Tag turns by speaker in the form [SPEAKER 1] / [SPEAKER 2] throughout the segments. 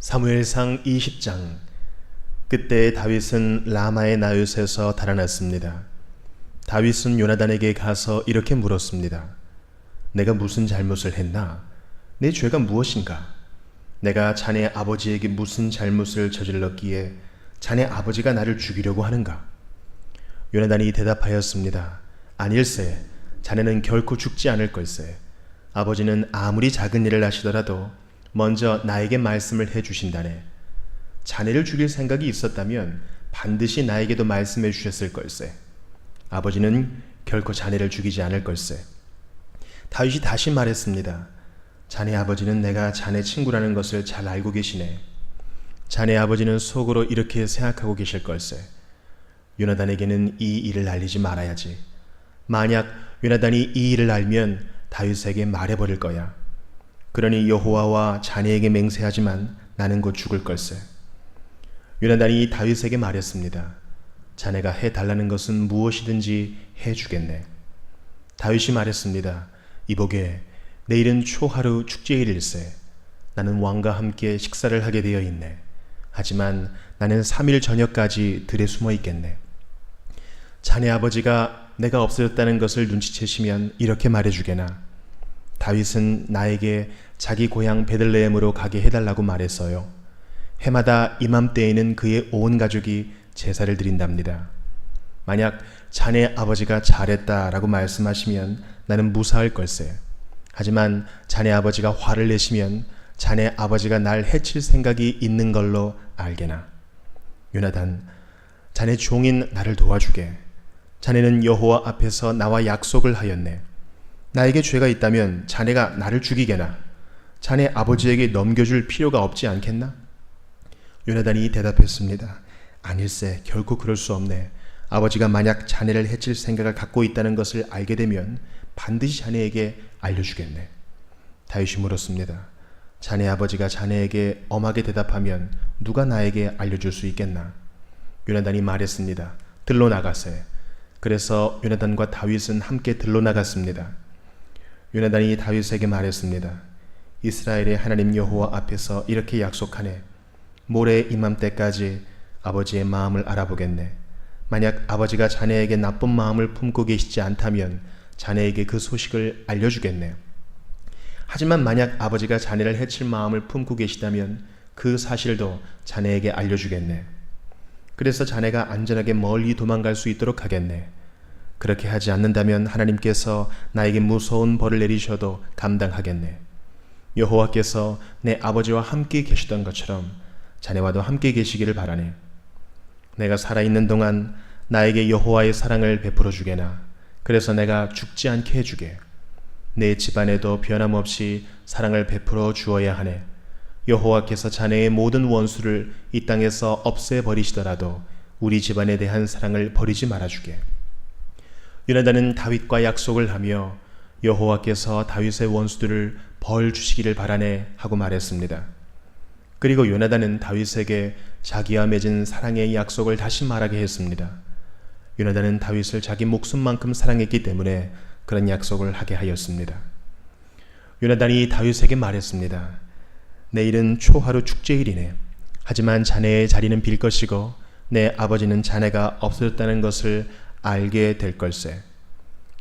[SPEAKER 1] 사무엘상 20장. 그때 다윗은 라마의 나요스에서 달아났습니다. 다윗은 요나단에게 가서 이렇게 물었습니다. 내가 무슨 잘못을 했나? 내 죄가 무엇인가? 내가 자네 아버지에게 무슨 잘못을 저질렀기에 자네 아버지가 나를 죽이려고 하는가? 요나단이 대답하였습니다. 아닐세, 자네는 결코 죽지 않을 걸세. 아버지는 아무리 작은 일을 하시더라도 먼저 나에게 말씀을 해주신다네. 자네를 죽일 생각이 있었다면 반드시 나에게도 말씀해 주셨을 걸세. 아버지는 결코 자네를 죽이지 않을 걸세. 다윗이 다시 말했습니다. 자네 아버지는 내가 자네 친구라는 것을 잘 알고 계시네. 자네 아버지는 속으로 이렇게 생각하고 계실 걸세. 요나단에게는 이 일을 알리지 말아야지. 만약 요나단이 이 일을 알면 다윗에게 말해버릴 거야. 그러니 여호와와 자네에게 맹세하지만 나는 곧 죽을 걸세. 요나단이 다윗에게 말했습니다. 자네가 해달라는 것은 무엇이든지 해주겠네. 다윗이 말했습니다. 이보게, 내일은 초하루 축제일일세. 나는 왕과 함께 식사를 하게 되어 있네. 하지만 나는 3일 저녁까지 들에 숨어 있겠네. 자네 아버지가 내가 없어졌다는 것을 눈치채시면 이렇게 말해주게나. 다윗은 나에게 자기 고향 베들레헴으로 가게 해달라고 말했어요. 해마다 이맘때에는 그의 온 가족이 제사를 드린답니다. 만약 자네 아버지가 잘했다라고 말씀하시면 나는 무사할 걸세. 하지만 자네 아버지가 화를 내시면 자네 아버지가 날 해칠 생각이 있는 걸로 알게나. 요나단, 자네 종인 나를 도와주게. 자네는 여호와 앞에서 나와 약속을 하였네. 나에게 죄가 있다면 자네가 나를 죽이게나. 자네 아버지에게 넘겨줄 필요가 없지 않겠나? 요나단이 대답했습니다. 아닐세, 결코 그럴 수 없네. 아버지가 만약 자네를 해칠 생각을 갖고 있다는 것을 알게 되면 반드시 자네에게 알려주겠네. 다윗이 물었습니다. 자네 아버지가 자네에게 엄하게 대답하면 누가 나에게 알려줄 수 있겠나? 요나단이 말했습니다. 들로 나가세. 그래서 요나단과 다윗은 함께 들로 나갔습니다. 요나단이 다윗에게 말했습니다. 이스라엘의 하나님 여호와 앞에서 이렇게 약속하네. 모레 이맘때까지 아버지의 마음을 알아보겠네. 만약 아버지가 자네에게 나쁜 마음을 품고 계시지 않다면 자네에게 그 소식을 알려주겠네. 하지만 만약 아버지가 자네를 해칠 마음을 품고 계시다면 그 사실도 자네에게 알려주겠네. 그래서 자네가 안전하게 멀리 도망갈 수 있도록 하겠네. 그렇게 하지 않는다면 하나님께서 나에게 무서운 벌을 내리셔도 감당하겠네. 여호와께서 내 아버지와 함께 계시던 것처럼 자네와도 함께 계시기를 바라네. 내가 살아있는 동안 나에게 여호와의 사랑을 베풀어 주게나. 그래서 내가 죽지 않게 해주게. 내 집안에도 변함없이 사랑을 베풀어 주어야 하네. 여호와께서 자네의 모든 원수를 이 땅에서 없애버리시더라도 우리 집안에 대한 사랑을 버리지 말아주게. 요나단은 다윗과 약속을 하며 여호와께서 다윗의 원수들을 벌 주시기를 바라네 하고 말했습니다. 그리고 요나단은 다윗에게 자기와 맺은 사랑의 약속을 다시 말하게 했습니다. 요나단은 다윗을 자기 목숨만큼 사랑했기 때문에 그런 약속을 하게 하였습니다. 요나단이 다윗에게 말했습니다. 내일은 초하루 축제일이네. 하지만 자네의 자리는 빌 것이고 내 아버지는 자네가 없어졌다는 것을 알게 될 걸세.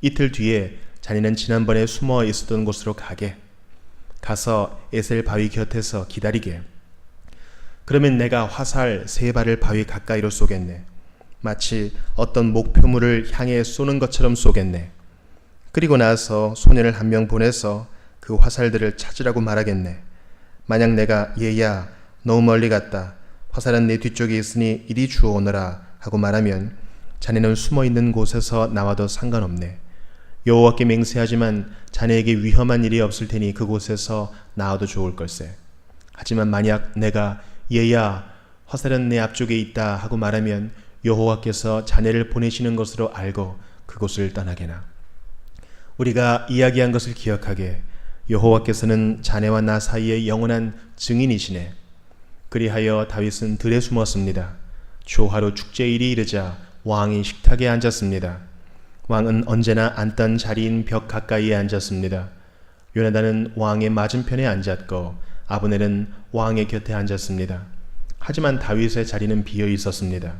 [SPEAKER 1] 이틀 뒤에 자네는 지난번에 숨어 있었던 곳으로 가서 에셀 바위 곁에서 기다리게. 그러면 내가 화살 3발을 바위 가까이로 쏘겠네. 마치 어떤 목표물을 향해 쏘는 것처럼 쏘겠네. 그리고 나서 소년을 1명 보내서 그 화살들을 찾으라고 말하겠네. 만약 내가 얘야 너무 멀리 갔다. 화살은 내 뒤쪽에 있으니 이리 주워오너라 하고 말하면 자네는 숨어있는 곳에서 나와도 상관없네. 여호와께 맹세하지만 자네에게 위험한 일이 없을 테니 그곳에서 나와도 좋을 걸세. 하지만 만약 내가 얘야 화살은 내 앞쪽에 있다 하고 말하면 여호와께서 자네를 보내시는 것으로 알고 그곳을 떠나게나. 우리가 이야기한 것을 기억하게. 여호와께서는 자네와 나 사이의 영원한 증인이시네. 그리하여 다윗은 들에 숨었습니다. 초하루 축제일이 이르자 왕이 식탁에 앉았습니다. 왕은 언제나 앉던 자리인 벽 가까이에 앉았습니다. 요나단은 왕의 맞은편에 앉았고 아브넬은 왕의 곁에 앉았습니다. 하지만 다윗의 자리는 비어 있었습니다.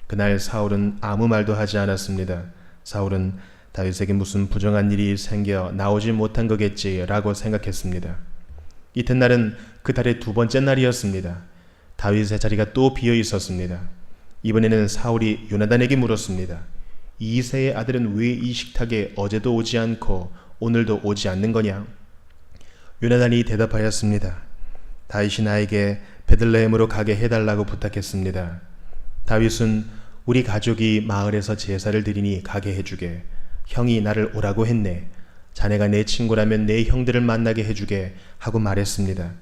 [SPEAKER 1] 그날 사울은 아무 말도 하지 않았습니다. 사울은 다윗에게 무슨 부정한 일이 생겨 나오지 못한 거겠지라고 생각했습니다. 이튿날은 그 달의 두 번째 날이었습니다. 다윗의 자리가 또 비어 있었습니다. 이번에는 사울이 요나단에게 물었습니다. 이새의 아들은 왜 이 식탁에 어제도 오지 않고 오늘도 오지 않는 거냐? 요나단이 대답하였습니다. 다윗이 나에게 베들레헴으로 가게 해달라고 부탁했습니다. 다윗은 우리 가족이 마을에서 제사를 드리니 가게 해주게. 형이 나를 오라고 했네. 자네가 내 친구라면 내 형들을 만나게 해주게 하고 말했습니다.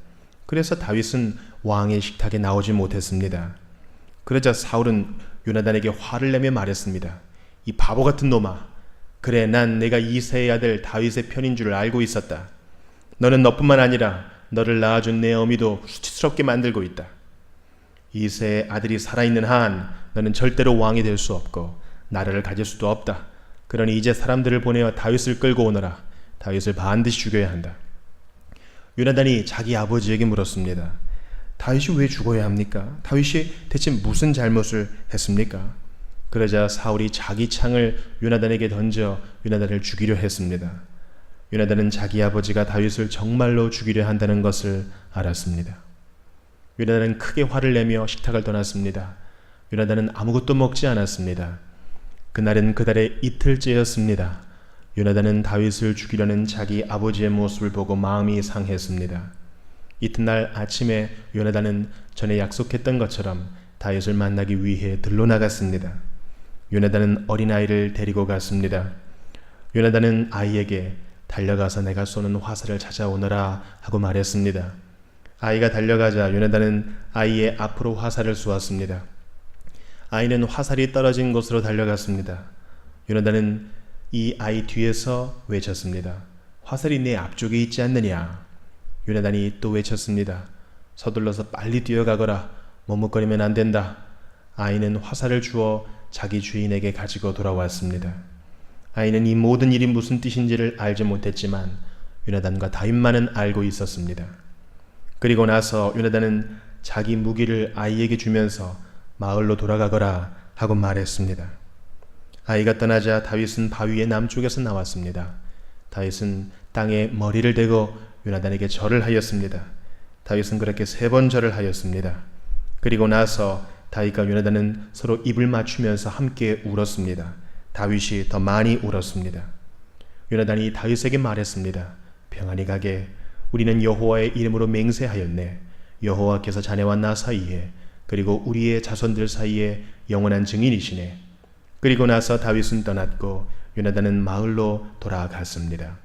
[SPEAKER 1] 그래서 다윗은 왕의 식탁에 나오지 못했습니다. 그러자 사울은 요나단에게 화를 내며 말했습니다. 이 바보 같은 놈아. 그래, 난 내가 이새의 아들 다윗의 편인 줄 알고 있었다. 너는 너뿐만 아니라 너를 낳아준 내 어미도 수치스럽게 만들고 있다. 이새의 아들이 살아있는 한 너는 절대로 왕이 될 수 없고 나라를 가질 수도 없다. 그러니 이제 사람들을 보내어 다윗을 끌고 오너라. 다윗을 반드시 죽여야 한다. 요나단이 자기 아버지에게 물었습니다. 다윗이 왜 죽어야 합니까? 다윗이 대체 무슨 잘못을 했습니까? 그러자 사울이 자기 창을 요나단에게 던져 요나단을 죽이려 했습니다. 요나단은 자기 아버지가 다윗을 정말로 죽이려 한다는 것을 알았습니다. 요나단은 크게 화를 내며 식탁을 떠났습니다. 요나단은 아무것도 먹지 않았습니다. 그날은 그달의 이틀째였습니다. 요나단은 다윗을 죽이려는 자기 아버지의 모습을 보고 마음이 상했습니다. 이튿날 아침에 요나단은 전에 약속했던 것처럼 다윗을 만나기 위해 들로 나갔습니다. 요나단은 어린아이를 데리고 갔습니다. 요나단은 아이에게 달려가서 내가 쏘는 화살을 찾아오너라 하고 말했습니다. 아이가 달려가자 요나단은 아이의 앞으로 화살을 쏘았습니다. 아이는 화살이 떨어진 곳으로 달려갔습니다. 요나단은 이 아이 뒤에서 외쳤습니다. 화살이 내 앞쪽에 있지 않느냐? 요나단이 또 외쳤습니다. 서둘러서 빨리 뛰어가거라. 머뭇거리면 안 된다. 아이는 화살을 주어 자기 주인에게 가지고 돌아왔습니다. 아이는 이 모든 일이 무슨 뜻인지를 알지 못했지만 요나단과 다윗만은 알고 있었습니다. 그리고 나서 요나단은 자기 무기를 아이에게 주면서 마을로 돌아가거라 하고 말했습니다. 아이가 떠나자 다윗은 바위의 남쪽에서 나왔습니다. 다윗은 땅에 머리를 대고 요나단에게 절을 하였습니다. 다윗은 그렇게 3번 절을 하였습니다. 그리고 나서 다윗과 요나단은 서로 입을 맞추면서 함께 울었습니다. 다윗이 더 많이 울었습니다. 요나단이 다윗에게 말했습니다. 평안히 가게. 우리는 여호와의 이름으로 맹세하였네. 여호와께서 자네와 나 사이에 그리고 우리의 자손들 사이에 영원한 증인이시네. 그리고 나서 다윗은 떠났고 요나단은 마을로 돌아갔습니다.